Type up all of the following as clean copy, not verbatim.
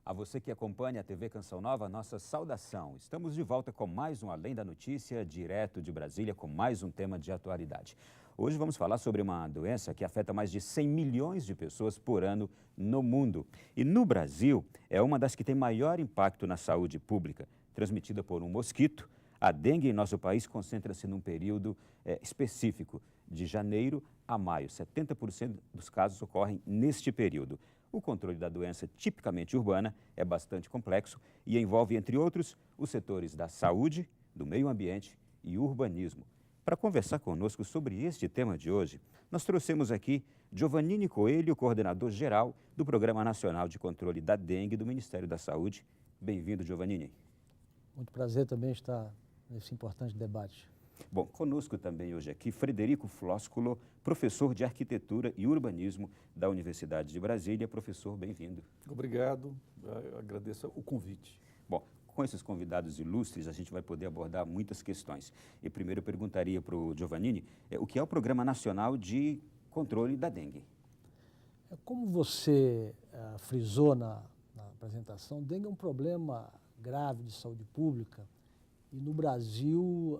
A você que acompanha a TV Canção Nova, nossa saudação. Estamos de volta com mais um Além da Notícia, direto de Brasília, com mais um tema de atualidade. Hoje vamos falar sobre uma doença que afeta mais de 100 milhões de pessoas por ano no mundo. E no Brasil, é uma das que tem maior impacto na saúde pública. Transmitida por um mosquito, a dengue em nosso país concentra-se num período específico, de janeiro a maio. 70% dos casos ocorrem neste período. O controle da doença tipicamente urbana é bastante complexo e envolve, entre outros, os setores da saúde, do meio ambiente e urbanismo. Para conversar conosco sobre este tema de hoje, nós trouxemos aqui Giovannini Coelho, coordenador geral do Programa Nacional de Controle da Dengue do Ministério da Saúde. Bem-vindo, Giovannini. Muito prazer também estar nesse importante debate. Bom, conosco também hoje aqui Frederico Flósculo, professor de Arquitetura e Urbanismo da Universidade de Brasília. Professor, bem-vindo. Obrigado, eu agradeço o convite. Bom, com esses convidados ilustres a gente vai poder abordar muitas questões. E primeiro eu perguntaria para o Giovannini o que é o Programa Nacional de Controle da Dengue. Como você frisou na apresentação, dengue é um problema grave de saúde pública. E no Brasil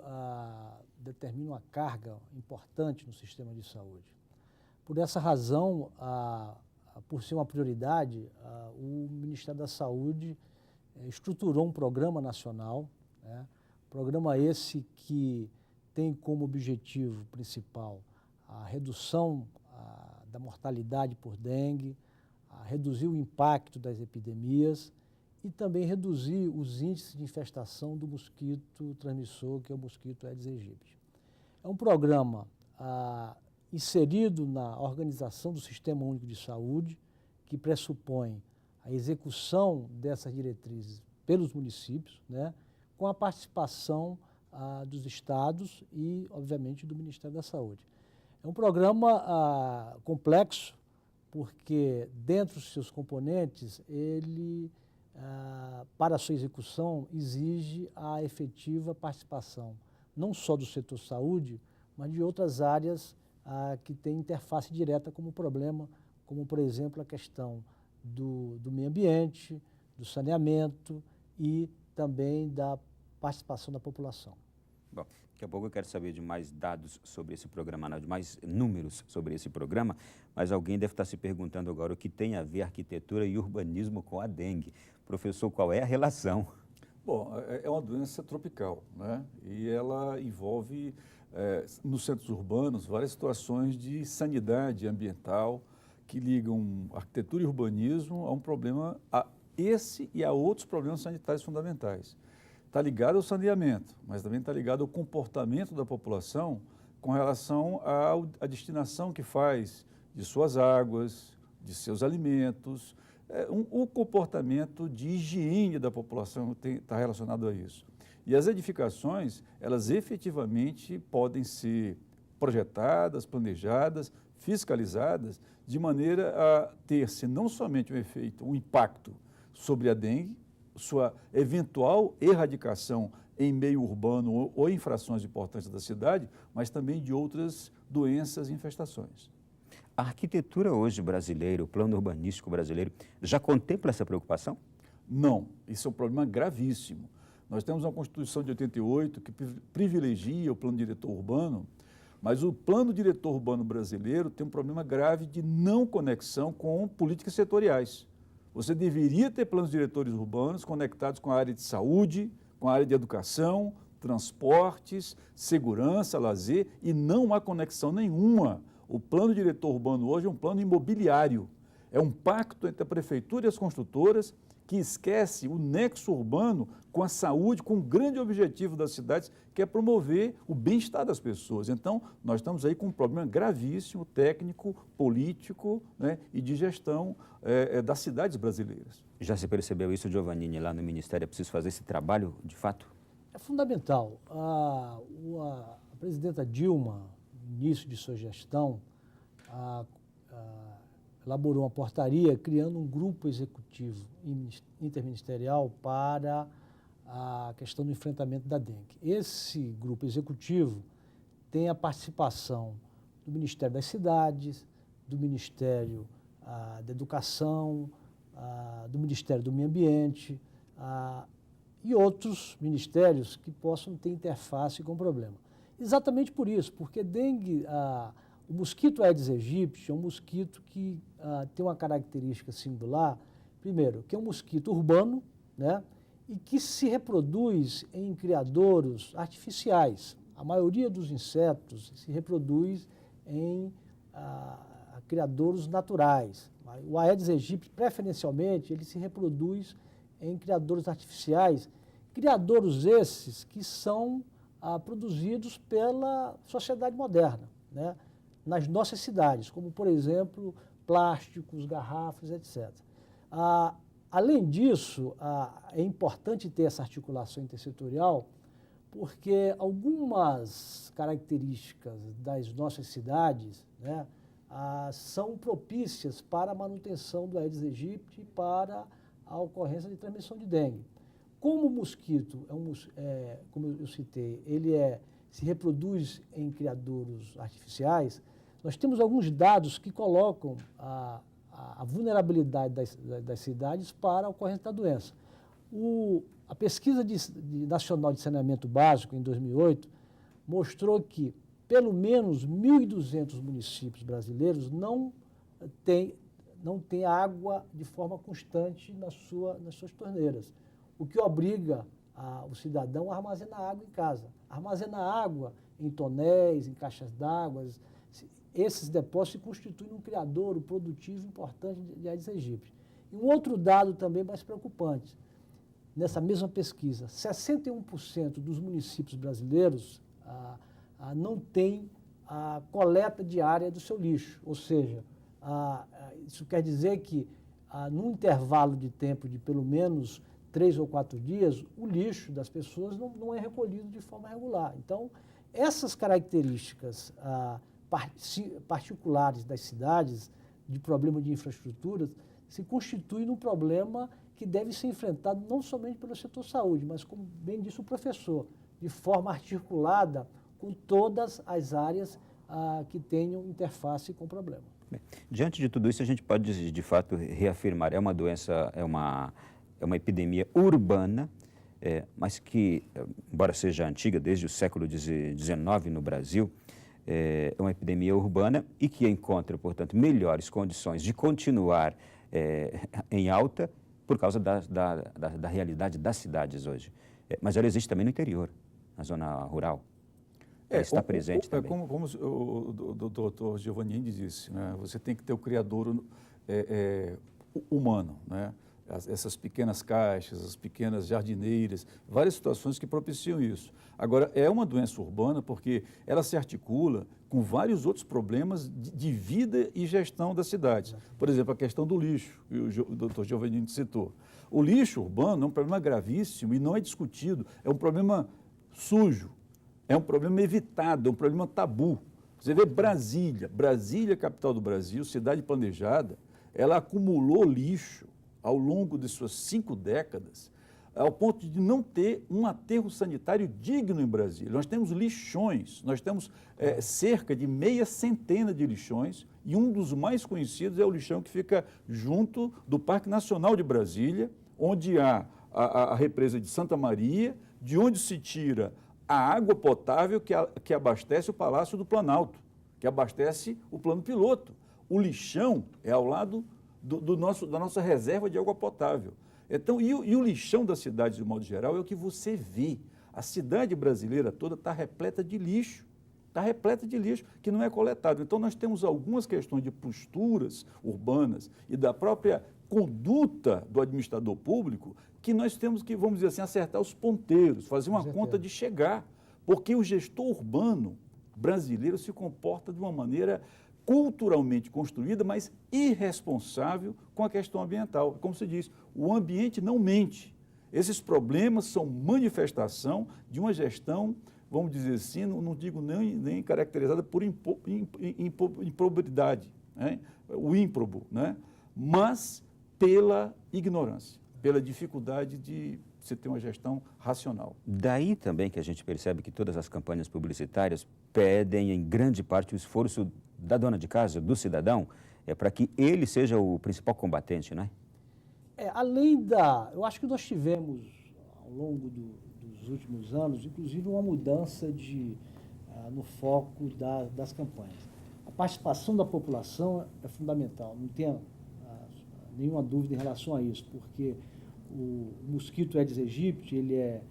determina uma carga importante no sistema de saúde. Por essa razão, por ser uma prioridade, o Ministério da Saúde estruturou um programa nacional, né? Programa esse que tem como objetivo principal a redução da mortalidade por dengue, a reduzir o impacto das epidemias e também reduzir os índices de infestação do mosquito transmissor, que é o mosquito Aedes aegypti. É um programa inserido na organização do Sistema Único de Saúde, que pressupõe a execução dessas diretrizes pelos municípios, né, com a participação dos estados e, obviamente, do Ministério da Saúde. É um programa complexo, porque, dentre os seus componentes, ele para a sua execução, exige a efetiva participação, não só do setor saúde, mas de outras áreas que têm interface direta como problema, como, por exemplo, a questão do meio ambiente, do saneamento e também da participação da população. Bom, daqui a pouco eu quero saber de mais dados sobre esse programa, de mais números sobre esse programa, mas alguém deve estar se perguntando agora o que tem a ver arquitetura e urbanismo com a dengue. Professor, qual é a relação? Bom, é uma doença tropical, né? E ela envolve, nos centros urbanos, várias situações de sanidade ambiental que ligam arquitetura e urbanismo a um problema, a esse e a outros problemas sanitários fundamentais. Está ligado ao saneamento, mas também está ligado ao comportamento da população com relação à destinação que faz de suas águas, de seus alimentos. O comportamento de higiene da população está relacionado a isso. E as edificações, elas efetivamente podem ser projetadas, planejadas, fiscalizadas, de maneira a ter-se não somente um impacto sobre a dengue, sua eventual erradicação em meio urbano ou em frações importantes da cidade, mas também de outras doenças e infestações. A arquitetura hoje brasileira, o plano urbanístico brasileiro, já contempla essa preocupação? Não, isso é um problema gravíssimo. Nós temos uma Constituição de 88 que privilegia o plano diretor urbano, mas o plano diretor urbano brasileiro tem um problema grave de não conexão com políticas setoriais. Você deveria ter planos diretores urbanos conectados com a área de saúde, com a área de educação, transportes, segurança, lazer, e não há conexão nenhuma. O plano diretor urbano hoje é um plano imobiliário. É um pacto entre a prefeitura e as construtoras que esquece o nexo urbano com a saúde, com o grande objetivo das cidades, que é promover o bem-estar das pessoas. Então, nós estamos aí com um problema gravíssimo, técnico, político, né, e de gestão das cidades brasileiras. Já se percebeu isso, Giovannini, lá no Ministério? É preciso fazer esse trabalho, de fato? É fundamental. A presidenta Dilma, no início de sua gestão, elaborou uma portaria criando um grupo executivo interministerial para a questão do enfrentamento da dengue. Esse grupo executivo tem a participação do Ministério das Cidades, do Ministério da Educação, do Ministério do Meio Ambiente e outros ministérios que possam ter interface com o problema. Exatamente por isso, porque dengue, o mosquito Aedes aegypti é um mosquito que tem uma característica singular, primeiro, que é um mosquito urbano, né, e que se reproduz em criadouros artificiais. A maioria dos insetos se reproduz em criadouros naturais. O Aedes aegypti, preferencialmente, ele se reproduz em criadouros artificiais, criadouros esses que são produzidos pela sociedade moderna, né, nas nossas cidades, como, por exemplo, plásticos, garrafas, etc. Além disso, é importante ter essa articulação intersetorial, porque algumas características das nossas cidades, né, são propícias para a manutenção do Aedes aegypti e para a ocorrência de transmissão de dengue. Como o mosquito, como eu citei, ele se reproduz em criadouros artificiais, nós temos alguns dados que colocam a vulnerabilidade das cidades para a ocorrência da doença. A pesquisa nacional de saneamento básico, em 2008, mostrou que pelo menos 1.200 municípios brasileiros não têm água de forma constante nas suas torneiras, o que obriga o cidadão a armazenar água em casa. Armazenar água em tonéis, em caixas d'água. Esses depósitos se constituem um criadouro produtivo importante de Aedes aegypti. E um outro dado também mais preocupante, nessa mesma pesquisa, 61% dos municípios brasileiros não têm a coleta diária do seu lixo, ou seja, isso quer dizer que num intervalo de tempo de pelo menos 3 ou 4 dias, o lixo das pessoas não é recolhido de forma regular. Então, essas características particulares das cidades, de problema de infraestrutura, se constituem num problema que deve ser enfrentado não somente pelo setor saúde, mas, como bem disse o professor, de forma articulada com todas as áreas que tenham interface com o problema. Bem, diante de tudo isso, a gente pode, de fato, reafirmar, é uma doença, é uma epidemia urbana, mas que, embora seja antiga, desde o século XIX no Brasil, é uma epidemia urbana e que encontra, portanto, melhores condições de continuar em alta por causa da realidade das cidades hoje. Mas ela existe também no interior, na zona rural. Está presente também. Como o doutor Giovannini disse, né? Você tem que ter o criadouro humano, né? Essas pequenas caixas, as pequenas jardineiras, várias situações que propiciam isso. Agora, é uma doença urbana porque ela se articula com vários outros problemas de vida e gestão da cidade. Por exemplo, a questão do lixo, que o doutor Giovannini citou. O lixo urbano é um problema gravíssimo e não é discutido, é um problema sujo, é um problema evitado, é um problema tabu. Você vê Brasília, capital do Brasil, cidade planejada, ela acumulou lixo ao longo de suas 5 décadas, ao ponto de não ter um aterro sanitário digno em Brasília. Nós temos lixões, nós temos cerca de meia centena de lixões, e um dos mais conhecidos é o lixão que fica junto do Parque Nacional de Brasília, onde há a represa de Santa Maria, de onde se tira a água potável que abastece o Palácio do Planalto, que abastece o Plano Piloto. O lixão é ao lado da nossa reserva de água potável. Então, e o lixão da cidade, de modo geral, é o que você vê. A cidade brasileira toda está repleta de lixo que não é coletado. Então, nós temos algumas questões de posturas urbanas e da própria conduta do administrador público que nós temos que, vamos dizer assim, acertar os ponteiros, fazer uma conta de chegar, porque o gestor urbano brasileiro se comporta de uma maneira culturalmente construída, mas irresponsável com a questão ambiental. Como se diz, o ambiente não mente. Esses problemas são manifestação de uma gestão, vamos dizer assim, não digo nem caracterizada por improbidade, né? O ímprobo, né? Mas pela ignorância, pela dificuldade de você ter uma gestão racional. Daí também que a gente percebe que todas as campanhas publicitárias pedem, em grande parte, o esforço da dona de casa, do cidadão, para que ele seja o principal combatente, não é? Eu acho que nós tivemos, ao longo dos últimos anos, inclusive uma mudança no foco das campanhas. A participação da população é fundamental, não tenha nenhuma dúvida em relação a isso, porque o mosquito Aedes aegypti, ele é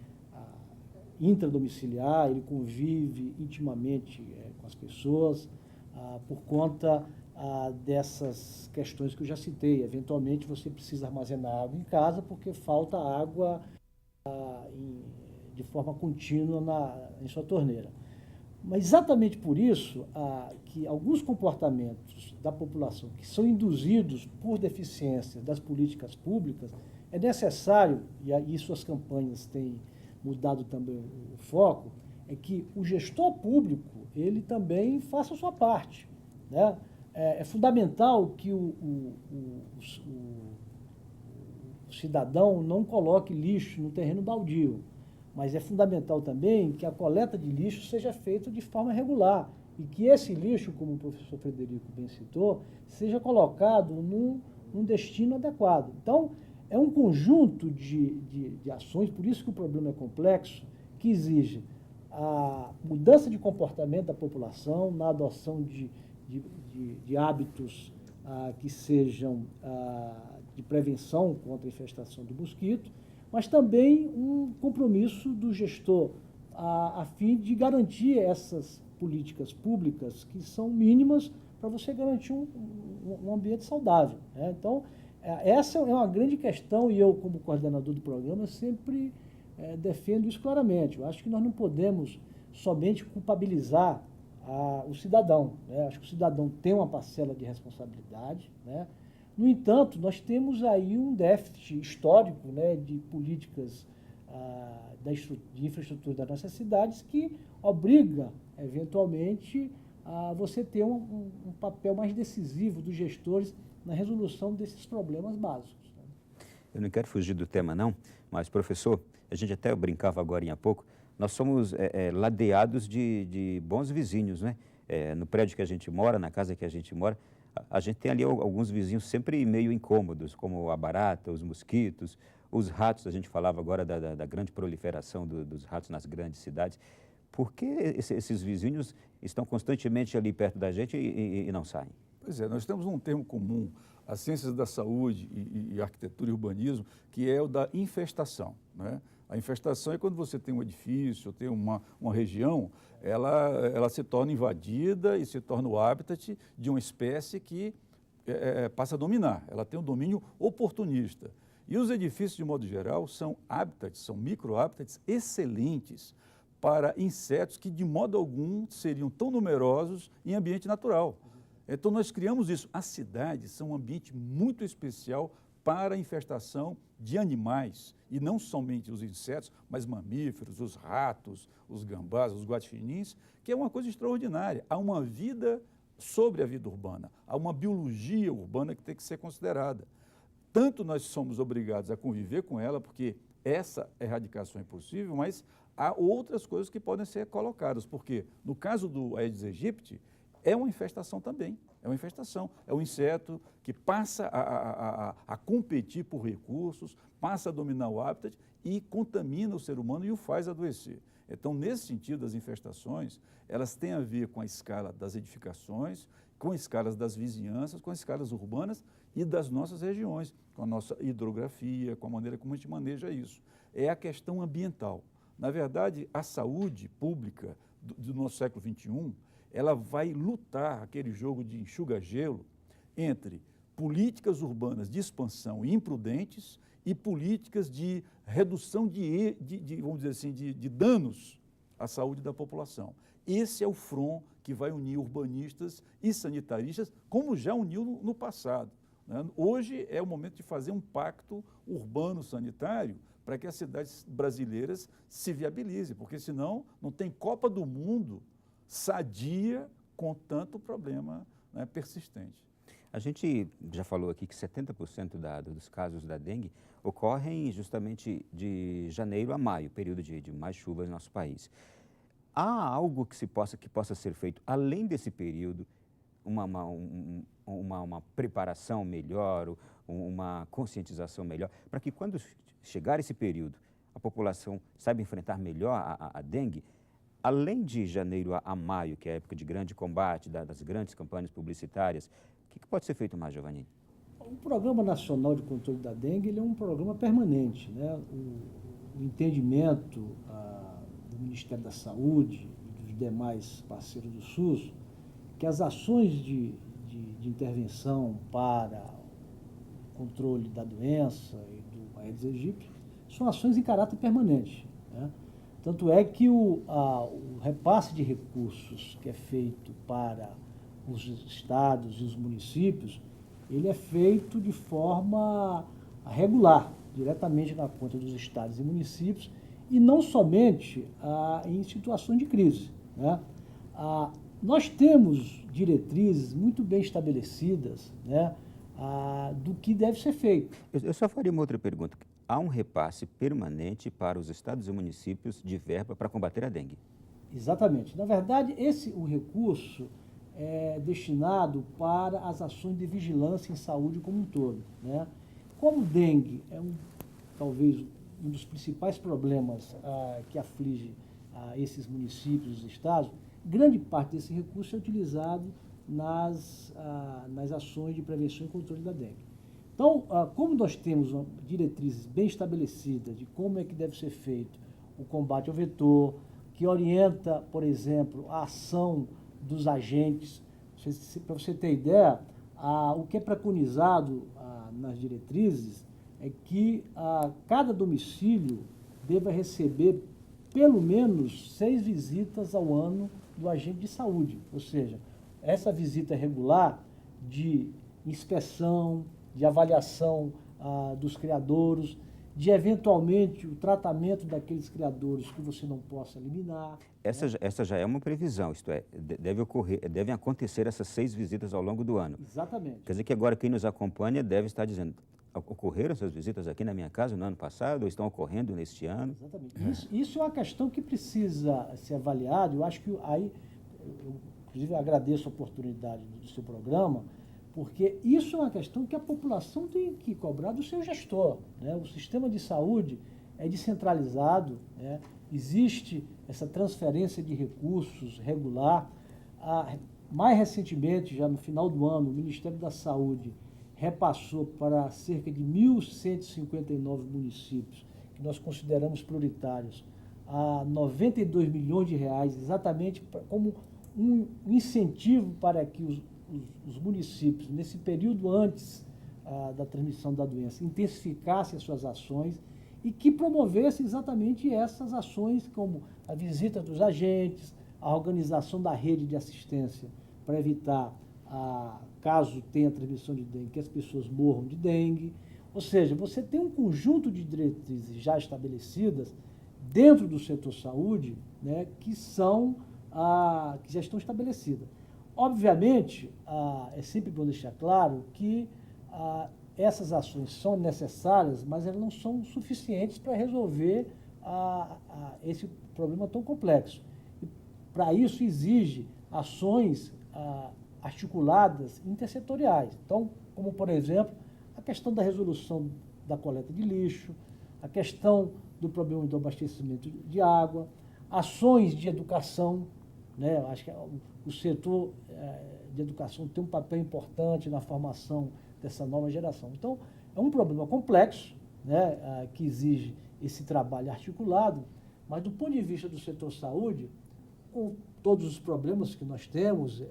intradomiciliar, ele convive intimamente com as pessoas, por conta dessas questões que eu já citei. Eventualmente você precisa armazenar água em casa porque falta água de forma contínua em sua torneira. Mas exatamente por isso que alguns comportamentos da população que são induzidos por deficiências das políticas públicas, é necessário, e isso as campanhas têm mudado também o foco, é que o gestor público ele também faça a sua parte, né? É fundamental que o cidadão não coloque lixo no terreno baldio, mas é fundamental também que a coleta de lixo seja feita de forma regular e que esse lixo, como o professor Frederico bem citou, seja colocado num destino adequado. Então, é um conjunto de ações, por isso que o problema é complexo, que exige a mudança de comportamento da população na adoção de hábitos que sejam de prevenção contra a infestação do mosquito, mas também um compromisso do gestor a fim de garantir essas políticas públicas que são mínimas para você garantir um ambiente saudável, né? Então, essa é uma grande questão e eu, como coordenador do programa, sempre defendo isso claramente. Eu acho que nós não podemos somente culpabilizar o cidadão, né? Acho que o cidadão tem uma parcela de responsabilidade, né? No entanto, nós temos aí um déficit histórico, né, de políticas de infraestrutura das nossas cidades que obriga, eventualmente, a você ter um papel mais decisivo dos gestores na resolução desses problemas básicos, né? Eu não quero fugir do tema, não, mas, professor, a gente até brincava agora há pouco, nós somos ladeados de bons vizinhos, né? No prédio que a gente mora, na casa que a gente mora, a gente tem ali alguns vizinhos sempre meio incômodos, como a barata, os mosquitos, os ratos. A gente falava agora da grande proliferação dos ratos nas grandes cidades. Por que esses vizinhos estão constantemente ali perto da gente e não saem? Pois é, nós temos um termo comum, as ciências da saúde e arquitetura e urbanismo, que é o da infestação, né? A infestação é quando você tem um edifício, tem uma região, ela se torna invadida e se torna o habitat de uma espécie que passa a dominar. Ela tem um domínio oportunista. E os edifícios, de modo geral, são habitats, são micro-habitats excelentes para insetos que, de modo algum, seriam tão numerosos em ambiente natural. Então, nós criamos isso. As cidades são um ambiente muito especial para a infestação de animais, e não somente os insetos, mas mamíferos, os ratos, os gambás, os guaxinins, que é uma coisa extraordinária. Há uma vida sobre a vida urbana, há uma biologia urbana que tem que ser considerada. Tanto nós somos obrigados a conviver com ela, porque essa erradicação é possível, mas há outras coisas que podem ser colocadas, porque no caso do Aedes aegypti, é uma infestação também, é uma infestação, é um inseto que passa a competir por recursos, passa a dominar o habitat e contamina o ser humano e o faz adoecer. Então, nesse sentido, as infestações, elas têm a ver com a escala das edificações, com as escalas das vizinhanças, com as escalas urbanas e das nossas regiões, com a nossa hidrografia, com a maneira como a gente maneja isso. É a questão ambiental. Na verdade, a saúde pública do nosso século XXI, ela vai lutar aquele jogo de enxuga-gelo entre políticas urbanas de expansão imprudentes e políticas de redução vamos dizer assim, de danos à saúde da população. Esse é o front que vai unir urbanistas e sanitaristas, como já uniu no passado, né? Hoje é o momento de fazer um pacto urbano-sanitário para que as cidades brasileiras se viabilizem, porque senão não tem Copa do Mundo sadia com tanto problema, né, persistente. A gente já falou aqui que 70% dos casos da dengue ocorrem justamente de janeiro a maio, período de mais chuvas no nosso país. Há algo que possa ser feito além desse período, uma preparação melhor, uma conscientização melhor, para que quando chegar esse período, a população saiba enfrentar melhor a dengue, além de janeiro a maio, que é a época de grande combate, das grandes campanhas publicitárias, o que pode ser feito mais, Giovanni? O Programa Nacional de Controle da Dengue ele é um programa permanente, né? O entendimento do Ministério da Saúde e dos demais parceiros do SUS que as ações de intervenção para o controle da doença e do Aedes aegypti são ações em caráter permanente, né? Tanto é que o repasse de recursos que é feito para os estados e os municípios, ele é feito de forma regular, diretamente na conta dos estados e municípios, e não somente em situações de crise, né? Nós temos diretrizes muito bem estabelecidas, né, do que deve ser feito. Eu só faria uma outra pergunta. Há um repasse permanente para os estados e municípios de verba para combater a dengue? Exatamente. Na verdade, o recurso é destinado para as ações de vigilância em saúde como um todo, né? Como dengue é talvez um dos principais problemas que aflige esses municípios e estados, grande parte desse recurso é utilizado nas ações de prevenção e controle da dengue. Então, como nós temos diretrizes bem estabelecidas de como é que deve ser feito o combate ao vetor, que orienta, por exemplo, a ação dos agentes, para você ter ideia, o que é preconizado nas diretrizes é que cada domicílio deva receber pelo menos 6 visitas ao ano do agente de saúde, ou seja, essa visita regular de inspeção, de avaliação dos criadouros, de eventualmente o tratamento daqueles criadouros que você não possa eliminar. Essa já é uma previsão, isto é, devem acontecer essas 6 visitas ao longo do ano. Exatamente. Quer dizer que agora quem nos acompanha deve estar dizendo, ocorreram essas visitas aqui na minha casa no ano passado ou estão ocorrendo neste ano? Exatamente. Isso é uma questão que precisa ser avaliada. Eu acho que aí, inclusive, agradeço a oportunidade do seu programa, porque isso é uma questão que a população tem que cobrar do seu gestor, né? O sistema de saúde é descentralizado, né? Existe essa transferência de recursos regular. Mais recentemente, já no final do ano, o Ministério da Saúde repassou para cerca de 1.159 municípios, que nós consideramos prioritários, a 92 milhões de reais, exatamente como um incentivo para que os municípios, nesse período antes da transmissão da doença, intensificassem as suas ações e que promovessem exatamente essas ações, como a visita dos agentes, a organização da rede de assistência para evitar, caso tenha transmissão de dengue, que as pessoas morram de dengue. Ou seja, você tem um conjunto de diretrizes já estabelecidas dentro do setor saúde, né, que já estão estabelecidas. Obviamente, é sempre bom deixar claro que essas ações são necessárias, mas elas não são suficientes para resolver esse problema tão complexo. Para isso, exige ações articuladas intersetoriais. Então, como, por exemplo, a questão da resolução da coleta de lixo, a questão do problema do abastecimento de água, ações de educação, né? Acho que o setor de educação tem um papel importante na formação dessa nova geração. Então, é um problema complexo, né? Que exige esse trabalho articulado, mas do ponto de vista do setor saúde, com todos os problemas que nós temos,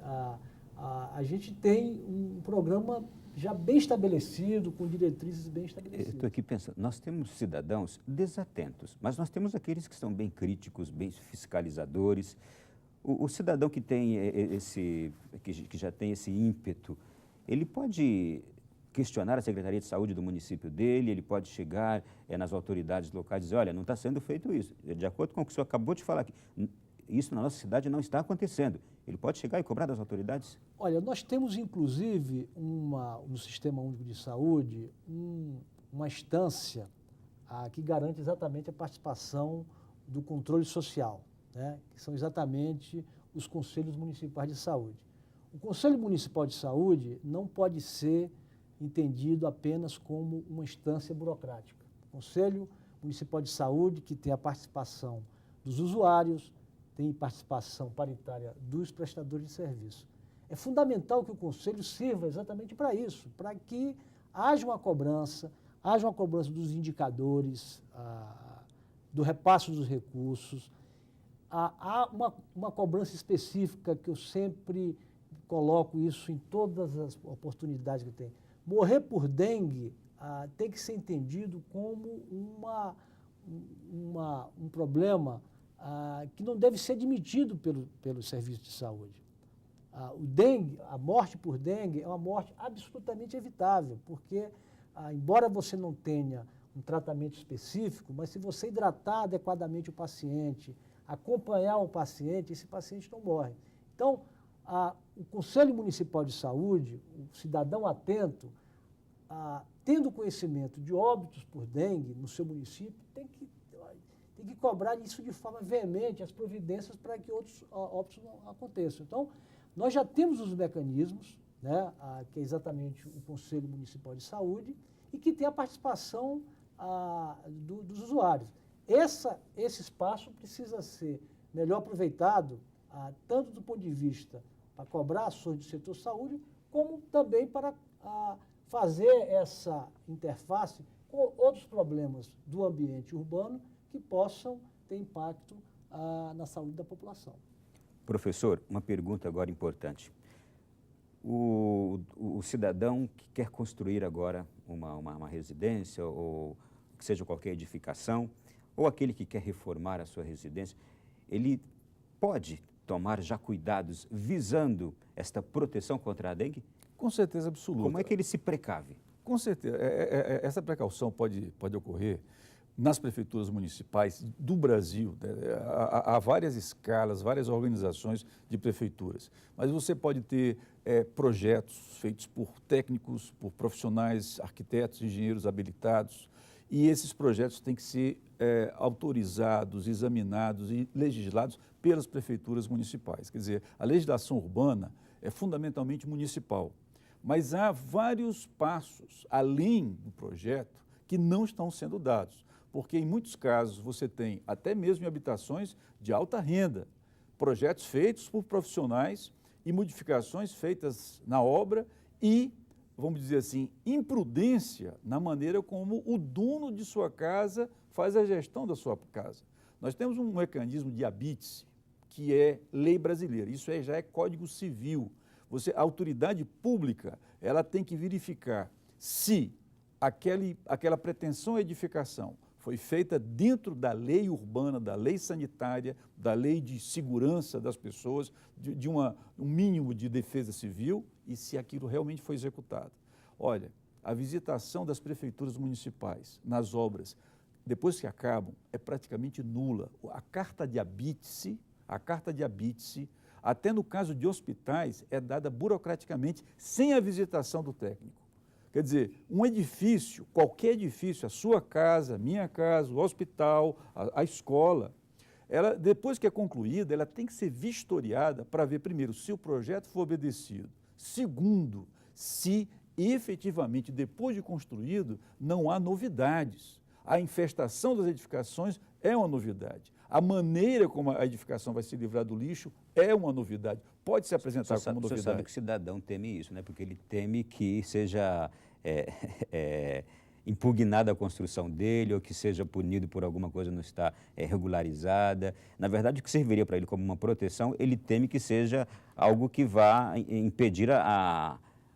a gente tem um programa já bem estabelecido, com diretrizes bem estabelecidas. Estou aqui pensando, nós temos cidadãos desatentos, mas nós temos aqueles que são bem críticos, bem fiscalizadores. O cidadão que tem que já tem esse ímpeto, ele pode questionar a Secretaria de Saúde do município dele, ele pode chegar nas autoridades locais e dizer, olha, não está sendo feito isso. De acordo com o que o senhor acabou de falar aqui, isso na nossa cidade não está acontecendo. Ele pode chegar e cobrar das autoridades? Olha, nós temos, inclusive, no Sistema Único de Saúde, uma instância que garante exatamente a participação do controle social, né? Que são exatamente os conselhos municipais de saúde. O Conselho Municipal de Saúde não pode ser entendido apenas como uma instância burocrática. O Conselho Municipal de Saúde, que tem a participação dos usuários, tem participação paritária dos prestadores de serviço. É fundamental que o Conselho sirva exatamente para isso, para que haja uma cobrança dos indicadores, do repasse dos recursos. Há uma cobrança específica que eu sempre coloco isso em todas as oportunidades que eu tenho. Morrer por dengue tem que ser entendido como um problema que não deve ser admitido pelo serviço de saúde. O dengue, a morte por dengue é uma morte absolutamente evitável, porque, embora você não tenha um tratamento específico, mas se você hidratar adequadamente o paciente, acompanhar o paciente, esse paciente não morre. Então, o Conselho Municipal de Saúde, o cidadão atento, tendo conhecimento de óbitos por dengue no seu município, tem que cobrar isso de forma veemente, as providências para que outros óbitos não aconteçam. Então, nós já temos os mecanismos, né, que é exatamente o Conselho Municipal de Saúde, e que tem a participação dos usuários. Esse espaço precisa ser melhor aproveitado, tanto do ponto de vista para cobrar ações do setor saúde, como também para fazer essa interface com outros problemas do ambiente urbano que possam ter impacto na saúde da população. Professor, uma pergunta agora importante. O cidadão que quer construir agora uma residência, ou que seja qualquer edificação, ou aquele que quer reformar a sua residência, ele pode tomar já cuidados visando esta proteção contra a dengue? Com certeza absoluta. Como é que ele se precave? Com certeza. Essa precaução pode ocorrer nas prefeituras municipais do Brasil. Há várias escalas, várias organizações de prefeituras. Mas você pode ter projetos feitos por técnicos, por profissionais, arquitetos, engenheiros habilitados, e esses projetos têm que ser autorizados, examinados e legislados pelas prefeituras municipais. Quer dizer, a legislação urbana é fundamentalmente municipal, mas há vários passos além do projeto que não estão sendo dados, porque em muitos casos você tem, até mesmo em habitações de alta renda, projetos feitos por profissionais e modificações feitas na obra e, vamos dizer assim, imprudência na maneira como o dono de sua casa faz a gestão da sua casa. Nós temos um mecanismo de habite-se, que é lei brasileira, isso já é Código Civil. A autoridade pública, ela tem que verificar se aquela pretensão à edificação foi feita dentro da lei urbana, da lei sanitária, da lei de segurança das pessoas, de um mínimo de defesa civil, e se aquilo realmente foi executado. Olha, a visitação das prefeituras municipais nas obras, depois que acabam, é praticamente nula. A carta de habite-se, até no caso de hospitais, é dada burocraticamente, sem a visitação do técnico. Quer dizer, um edifício, qualquer edifício, a sua casa, minha casa, o hospital, a escola, ela, depois que é concluída, ela tem que ser vistoriada para ver, primeiro, se o projeto for obedecido. Segundo, se efetivamente, depois de construído, não há novidades. A infestação das edificações é uma novidade. A maneira como a edificação vai se livrar do lixo é uma novidade. Pode se apresentar como novidade. Você sabe que o cidadão teme isso, né? Porque ele teme que seja impugnada a construção dele ou que seja punido por alguma coisa não estar regularizada. Na verdade, o que serviria para ele como uma proteção, ele teme que seja algo que vá impedir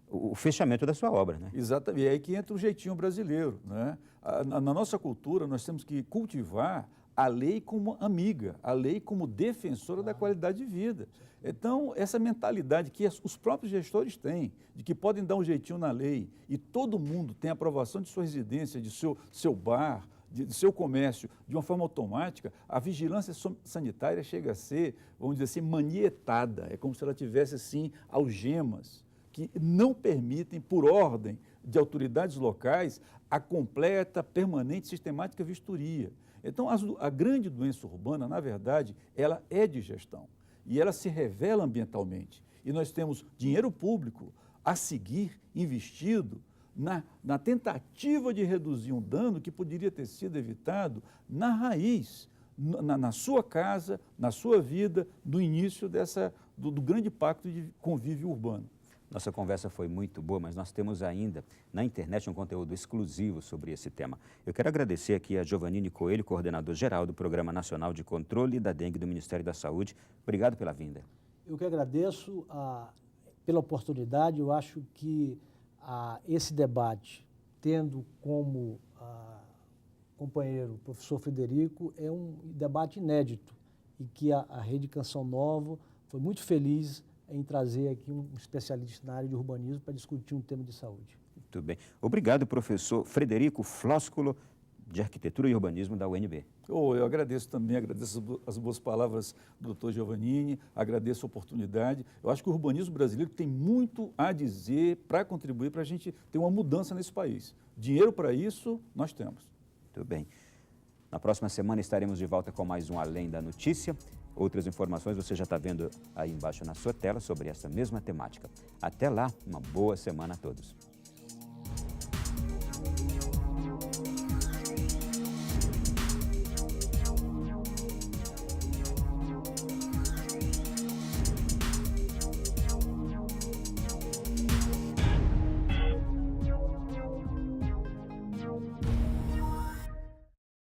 o fechamento da sua obra, né? Exatamente, e é aí que entra o jeitinho brasileiro, né? Na nossa cultura, nós temos que cultivar a lei como amiga, a lei como defensora da qualidade de vida. Então, essa mentalidade que os próprios gestores têm, de que podem dar um jeitinho na lei e todo mundo tem aprovação de sua residência, de seu bar, de seu comércio, de uma forma automática, a vigilância sanitária chega a ser, vamos dizer assim, manietada. É como se ela tivesse, assim, algemas que não permitem, por ordem de autoridades locais, a completa, permanente, sistemática vistoria. Então, a grande doença urbana, na verdade, ela é de gestão e ela se revela ambientalmente. E nós temos dinheiro público a seguir investido na tentativa de reduzir um dano que poderia ter sido evitado na raiz, na sua casa, na sua vida, no início do grande pacto de convívio urbano. Nossa conversa foi muito boa, mas nós temos ainda na internet um conteúdo exclusivo sobre esse tema. Eu quero agradecer aqui a Giovannine Coelho, coordenador-geral do Programa Nacional de Controle da Dengue do Ministério da Saúde. Obrigado pela vinda. Eu que agradeço pela oportunidade. Eu acho que esse debate, tendo como companheiro o professor Frederico, é um debate inédito e que a Rede Canção Nova foi muito feliz em trazer aqui um especialista na área de urbanismo para discutir um tema de saúde. Muito bem. Obrigado, professor Frederico Flósculo, de Arquitetura e Urbanismo da UNB. Eu agradeço também, agradeço as boas palavras do doutor Giovannine, agradeço a oportunidade. Eu acho que o urbanismo brasileiro tem muito a dizer para contribuir para a gente ter uma mudança nesse país. Dinheiro para isso, nós temos. Muito bem. Na próxima semana estaremos de volta com mais um Além da Notícia. Outras informações você já está vendo aí embaixo na sua tela sobre essa mesma temática. Até lá, uma boa semana a todos.